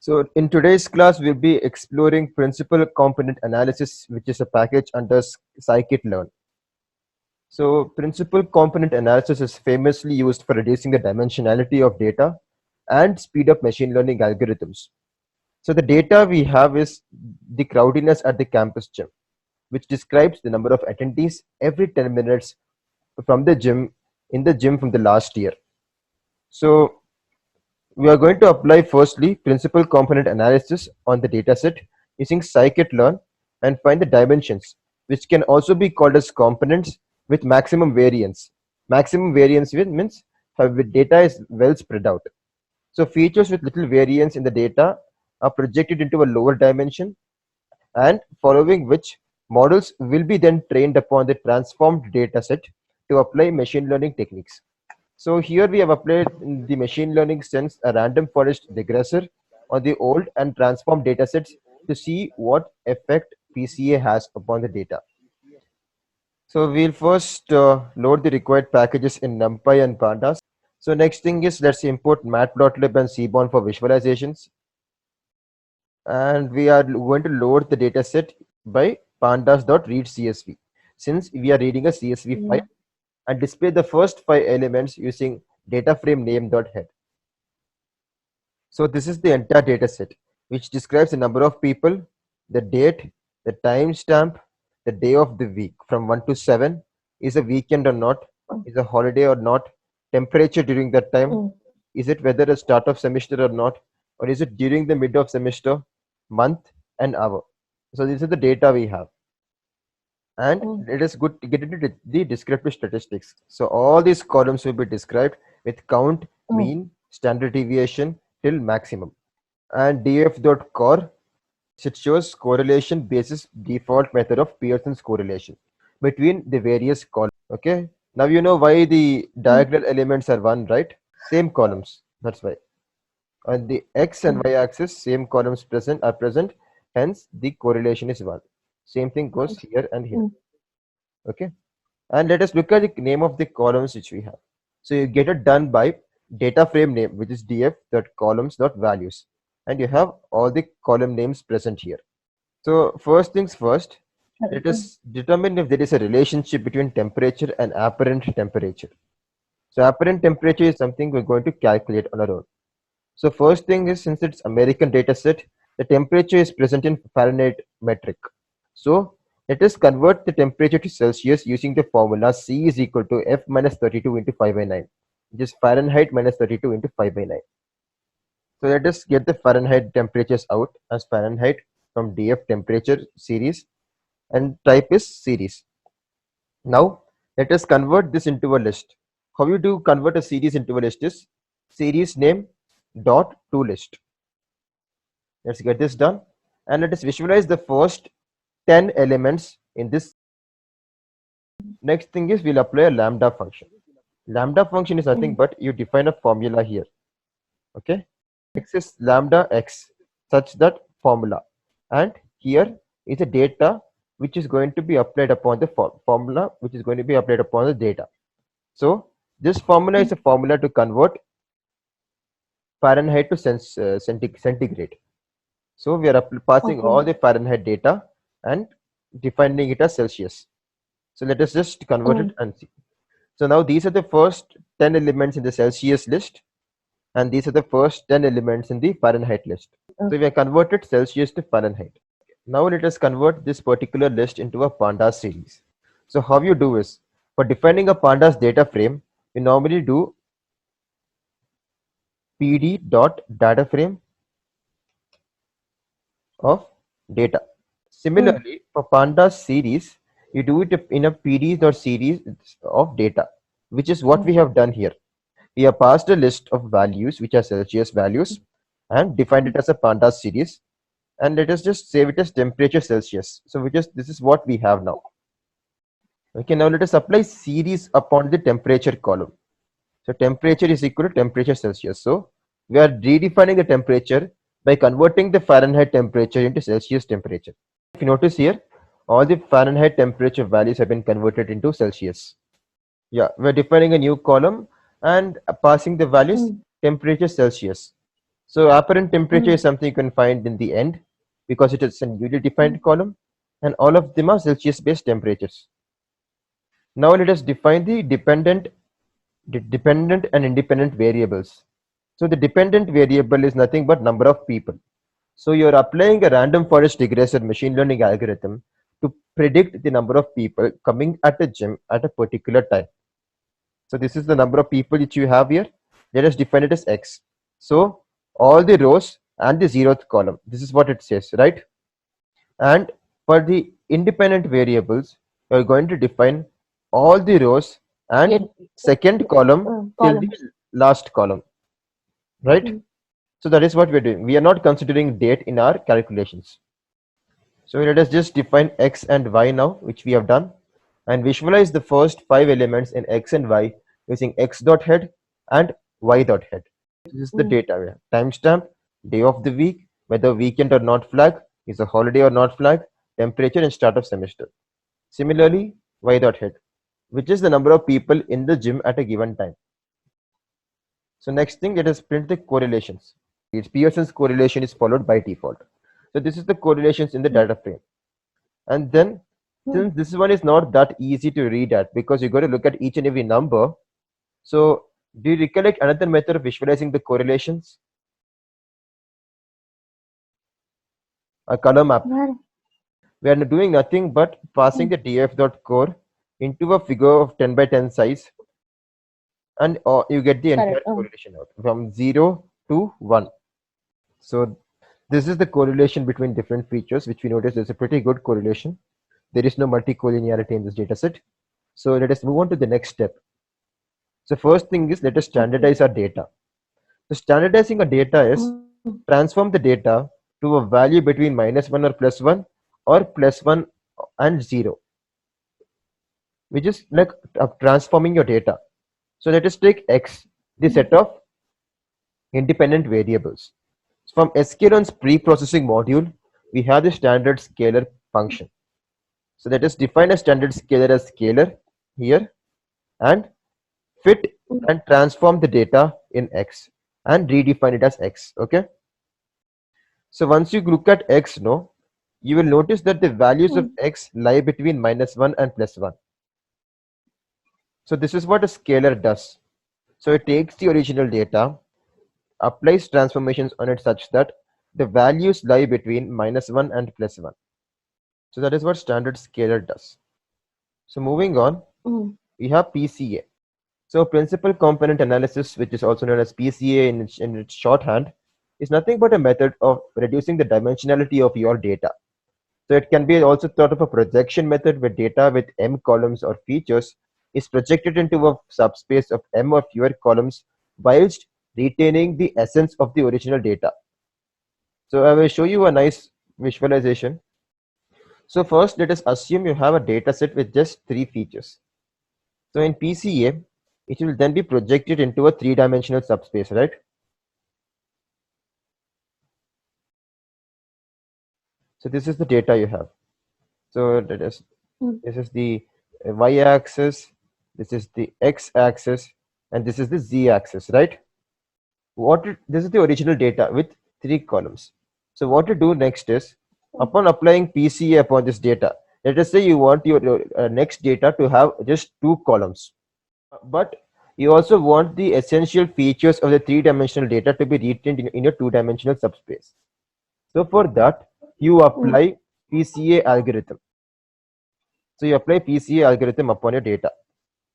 So in today's class, we'll be exploring principal component analysis, which is a package under scikit-learn. So principal component analysis is famously used for reducing the dimensionality of data and speed up machine learning algorithms. So the data we have is the crowdiness at the campus gym, which describes the number of attendees every 10 minutes from the gym in the gym from the last year. So we are going to apply firstly principal component analysis on the dataset using scikit-learn and find the dimensions, which can also be called as components with maximum variance. Maximum variance means how the data is well spread out. So features with little variance in the data are projected into a lower dimension, and following which models will be then trained upon the transformed dataset to apply machine learning techniques. So here we have applied in the machine learning sense a random forest digressor on the old and transformed datasets to see what effect PCA has upon the data. So we'll first load the required packages in NumPy and Pandas. So next thing is let's import Matplotlib and Seaborn for visualizations. And we are going to load the dataset by pandas.readcsv, since we are reading a CSV file, and display the first 5 elements using data frame name.head. So this is the entire data set, which describes the number of people, the date, the timestamp, the day of the week from 1 to 7, is a weekend or not, is a holiday or not, temperature during that time, is it whether a start of semester or not, or is it during the mid of semester, month and hour. So these are the data we have. And it is good to get into the descriptive statistics. So all these columns will be described with count, mean, standard deviation till maximum. And df.core, it shows correlation basis default method of Pearson's correlation between the various columns. Okay. Now you know why the diagonal elements are one, right? Same columns. That's why. On the x and y axis, same columns are present. Hence, the correlation is one. Same thing goes here and here. Okay. And let us look at the name of the columns which we have. So you get it done by data frame name, which is df.columns.values, and you have all the column names present here. So first things first, let us determine if there is a relationship between temperature and apparent temperature. So apparent temperature is something we're going to calculate on our own. So first thing is, since it's American data set, the temperature is present in Fahrenheit metric. So let us convert the temperature to Celsius using the formula C is equal to F minus 32 into 5 by 9, which is Fahrenheit minus 32 into 5 by 9. So let us get the Fahrenheit temperatures out as Fahrenheit from DF temperature series, and type is series. Now let us convert this into a list. How you do convert a series into a list is series name dot to list. Let's get this done, and let us visualize the first 10 elements in this. Next thing is we'll apply a lambda function. Lambda function is nothing but you define a formula here. Okay, x is lambda x such that formula, and here is the data which is going to be applied upon the formula which is going to be applied upon the data. So this formula is a formula to convert Fahrenheit to centigrade. So we are passing all the Fahrenheit data and defining it as Celsius. So let us just convert it and see. So now these are the first 10 elements in the Celsius list, and these are the first 10 elements in the Fahrenheit list. So we have converted Celsius to Fahrenheit. Now let us convert this particular list into a pandas series. So how you do is, for defining a pandas data frame, we normally do pd.data frame of data. Similarly, for pandas series, you do it in a pd.series of data, which is what we have done here. We have passed a list of values which are Celsius values and defined it as a pandas series, and let us just save it as temperature Celsius. So this is what we have now. Okay, now let us apply series upon the temperature column. So temperature is equal to temperature Celsius. So we are redefining the temperature by converting the Fahrenheit temperature into Celsius temperature. If you notice here, all the Fahrenheit temperature values have been converted into Celsius. Yeah, we're defining a new column and passing the values temperature Celsius. So apparent temperature is something you can find in the end because it is a newly defined column, and all of them are Celsius based temperatures. Now let us define the dependent and independent variables. So the dependent variable is nothing but number of people. So you're applying a random forest regression machine learning algorithm to predict the number of people coming at a gym at a particular time. So this is the number of people which you have here. Let us define it as X. So all the rows and the zeroth column. This is what it says, right? And for the independent variables, you're going to define all the rows and second column till the last column, right? So that is what we're doing. We are not considering date in our calculations. So let us just define X and Y now, which we have done, and visualize the first 5 elements in X and Y using X dot head and Y dot head. This is the data we have. Timestamp, day of the week, whether weekend or not flag, is a holiday or not flag, temperature and start of semester. Similarly, Y dot head, which is the number of people in the gym at a given time. So next thing, let us print the correlations. Its Pearson's correlation is followed by default. So this is the correlations in the data frame. And then since this one is not that easy to read at because you got to look at each and every number. So do you recollect another method of visualizing the correlations? A color map. We are doing nothing but passing the df.core into a figure of 10 by 10 size, and you get the entire correlation out from 0 to 1. So this is the correlation between different features, which we notice there's a pretty good correlation. There is no multicollinearity in this data set. So let us move on to the next step. So first thing is, let us standardize our data. So standardizing our data is transform the data to a value between -1 or +1 or +1 and 0, which is like transforming your data. So let us take X, the set of independent variables. From sklearn's pre-processing module, we have the standard scalar function. So let us define a standard scalar as scalar here and fit and transform the data in X and redefine it as X. Okay. So once you look at X, no, you will notice that the values of X lie between -1 and +1. So this is what a scalar does. So it takes the original data, applies transformations on it such that the values lie between -1 and +1. So that is what standard scalar does. So moving on, we have PCA. So principal component analysis, which is also known as PCA in its shorthand, is nothing but a method of reducing the dimensionality of your data. So it can be also thought of a projection method where data with m columns or features is projected into a subspace of m or fewer columns whilst retaining the essence of the original data. So I will show you a nice visualization. So first, let us assume you have a data set with just 3 features. So in PCA, it will then be projected into a 3-dimensional subspace, right? So this is the data you have. So this is the y-axis, this is the x-axis, and this is the z-axis, right? This is the original data with 3 columns. So what to do next is, upon applying PCA upon this data, let us say you want your next data to have just 2 columns, but you also want the essential features of the 3-dimensional data to be retained in your 2-dimensional subspace. So for that, you apply PCA algorithm. So you apply PCA algorithm upon your data,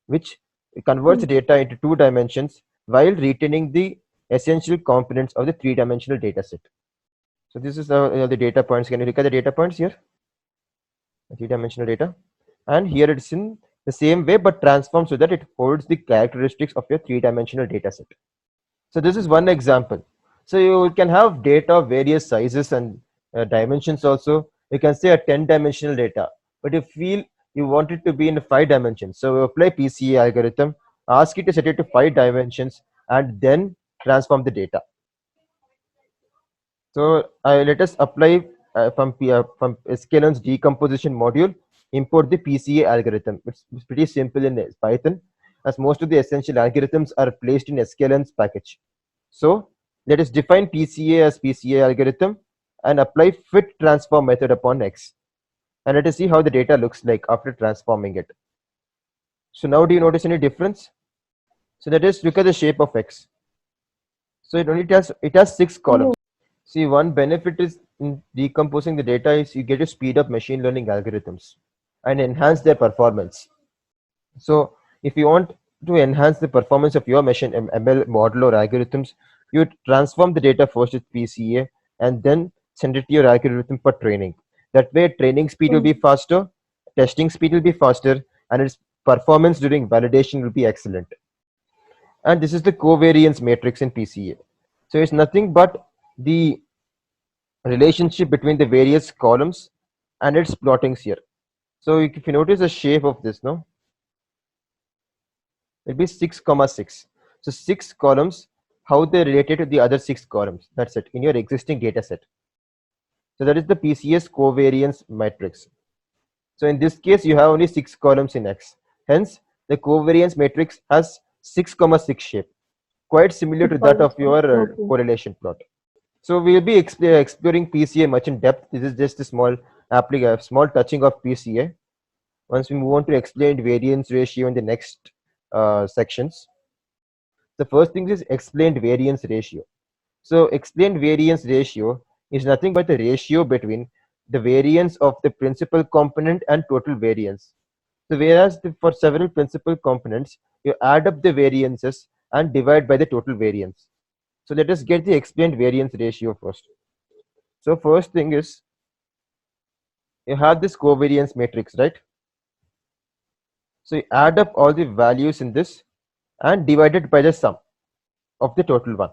which converts data into 2 dimensions while retaining the essential components of the 3-dimensional data set. So this is the data points. Can you look at the data points here? The 3-dimensional data. And here it's in the same way but transformed so that it holds the characteristics of your 3-dimensional data set. So this is one example. So you can have data of various sizes and dimensions also. You can say a 10-dimensional data, but you feel you want it to be in 5 dimensions. So we apply PCA algorithm, ask it to set it to 5 dimensions, and then transform the data. So let us apply from sklearn's decomposition module, import the PCA algorithm. It's pretty simple in Python, as most of the essential algorithms are placed in sklearn's package. So Let us define PCA as PCA algorithm and apply fit transform method upon X. And let us see how the data looks like after transforming it. So now do you notice any difference? So that is, look at the shape of X. So it has 6 columns. See, one benefit is in decomposing the data is you get to speed up machine learning algorithms and enhance their performance. So if you want to enhance the performance of your machine ML model or algorithms, you transform the data first with PCA and then send it to your algorithm for training. That way training speed will be faster, testing speed will be faster, and its performance during validation will be excellent. And this is the covariance matrix in PCA. So it's nothing but the relationship between the various columns and its plottings here. So if you notice the shape of this, no, it'll be 6 comma 6. So 6 columns, how they related to the other 6 columns. That's it in your existing data set. So that is the PCS covariance matrix. So in this case, you have only 6 columns in X. Hence, the covariance matrix has 6 comma 6 shape, quite similar to that of your correlation plot. So we will be exploring PCA much in depth. This is just a small touching of PCA. Once we move on to explained variance ratio in the next sections. The first thing is explained variance ratio. So explained variance ratio is nothing but the ratio between the variance of the principal component and total variance. So whereas for several principal components, you add up the variances and divide by the total variance. So let us get the explained variance ratio first. So first thing is you have this covariance matrix, right? So you add up all the values in this and divide it by the sum of the total one.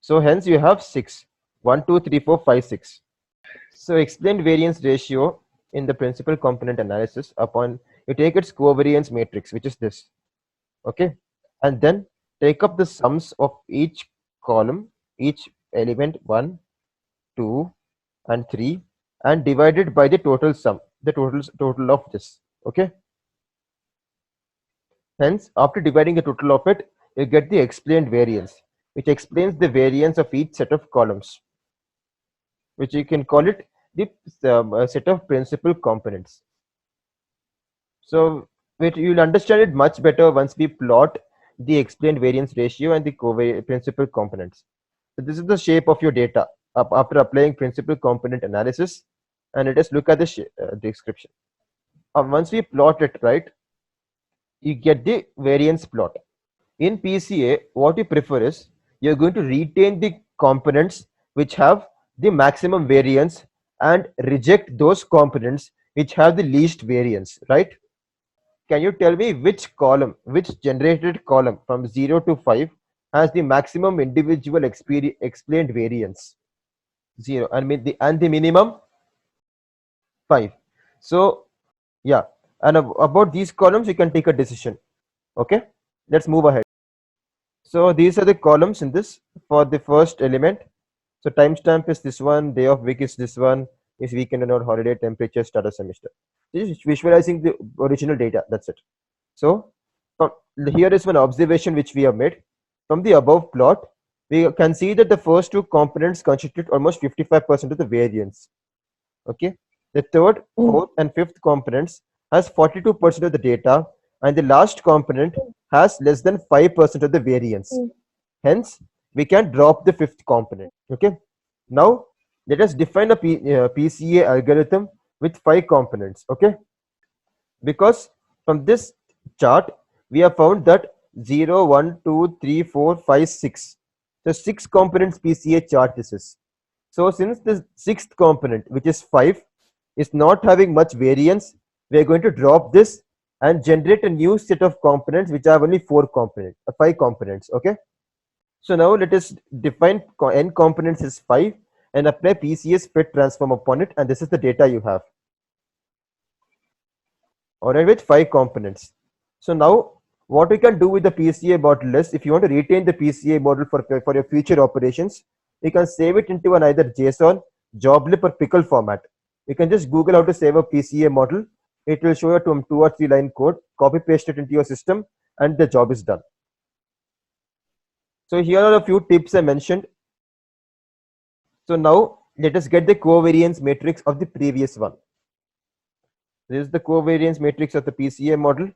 So hence you have 6. 1, 2, 3, 4, 5, 6. So explained variance ratio in the principal component analysis upon you take its covariance matrix, which is this. Okay. And then take up the sums of each column, each element 1, 2, and 3, and divide it by the total sum, the total of this. Okay. Hence, after dividing the total of it, you get the explained variance, which explains the variance of each set of columns, which you can call it the set of principal components. So you'll understand it much better once we plot the explained variance ratio and the principal components. So this is the shape of your data after applying principal component analysis, and let us look at the description. Once we plot it, right, you get the variance plot. In PCA, what you prefer is you're going to retain the components which have the maximum variance and reject those components which have the least variance, right? Can you tell me which column, which generated column from 0 to 5 has the maximum individual explained variance? 0, and the minimum 5. So yeah, and about these columns you can take a decision. Okay, let's move ahead. So these are the columns in this for the first element. So timestamp is this one, day of week is this one, is weekend and or holiday, temperature, start of semester. This is visualizing the original data. That's it. So here is one observation which we have made. From the above plot, we can see that the first two components constitute almost 55% of the variance. Okay. The third, fourth, and fifth components has 42% of the data, and the last component has less than 5% of the variance. Hence, we can drop the fifth component. Okay. Now, let us define a PCA algorithm with 5 components. Okay. Because from this chart, we have found that 0, 1, 2, 3, 4, 5, 6. So 6 components PCA chart this is. So since the sixth component, which is 5, is not having much variance, we are going to drop this and generate a new set of components which have only 5 components. Okay. So now let us define n components is 5 and apply PCS fit transform upon it, and this is the data you have. Alright, with 5 components. So now what we can do with the PCA model is, if you want to retain the PCA model for your future operations, you can save it into an either JSON, joblib, or pickle format. You can just Google how to save a PCA model. It will show you 2 or 3 line code, copy paste it into your system, and the job is done. So here are a few tips I mentioned So now let us get the covariance matrix of the previous one. This is the covariance matrix of the PCA model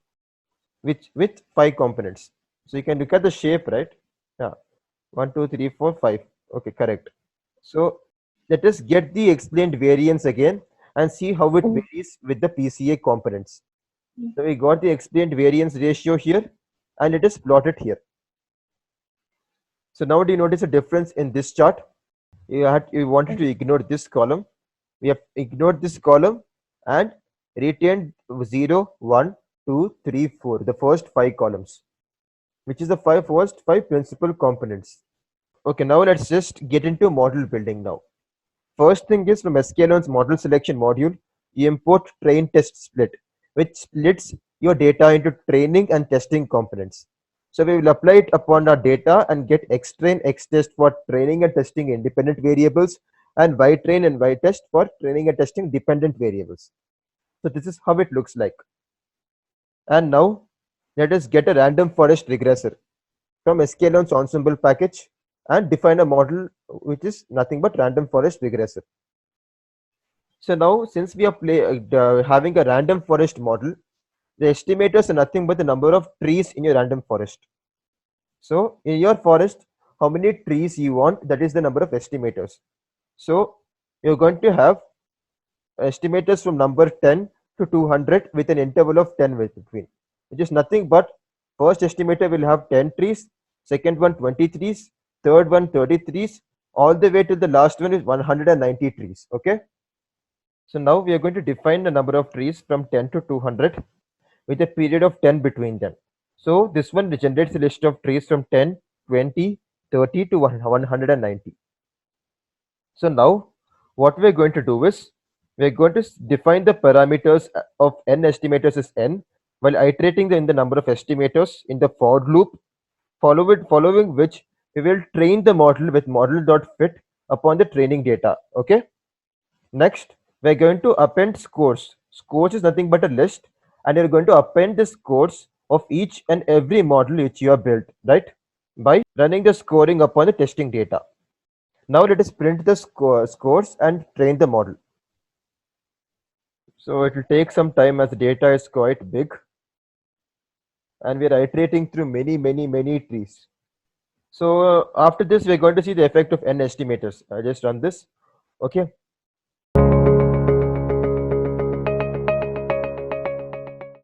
which with 5 components. So you can look at the shape, right? Yeah, 1, 2, 3, 4, 5. Okay, correct. So let us get the explained variance again and see how it varies with the PCA components. So we got the explained variance ratio here and let us plot it here. So now do you notice a difference in this chart? You wanted to ignore this column. We have ignored this column and retained 0, 1, 2, 3, 4, the first 5 columns, which is the first five principal components. Okay, now let's just get into model building now. First thing is from sklearn's model selection module, you import train test split, which splits your data into training and testing components. So we will apply it upon our data and get xtrain, xtest for training and testing independent variables and ytrain and ytest for training and testing dependent variables. So this is how it looks like. And now let us get a random forest regressor from sklearn's ensemble package and define a model which is nothing but random forest regressor. So now since we are having a random forest model, the estimators are nothing but the number of trees in your random forest. So in your forest, how many trees you want, that is the number of estimators. So you're going to have estimators from number 10 to 200 with an interval of 10 between, which is nothing but first estimator will have 10 trees, second one 20 trees, third one 30 trees, all the way till the last one is 190 trees. Okay. So now we are going to define the number of trees from 10 to 200 with a period of 10 between them. So this one generates a list of trees from 10, 20, 30 to 190. So now what we're going to do is we're going to define the parameters of n estimators as n while iterating in the number of estimators in the for loop, following which we will train the model with model.fit upon the training data. Okay. Next, we're going to append scores. Scores is nothing but a list, and you're going to append the scores of each and every model which you have built, right? By running the scoring upon the testing data. Now let us print the scores and train the model. So it will take some time as the data is quite big, and we are iterating through many trees. So after this, we're going to see the effect of n estimators. I just run this. Okay.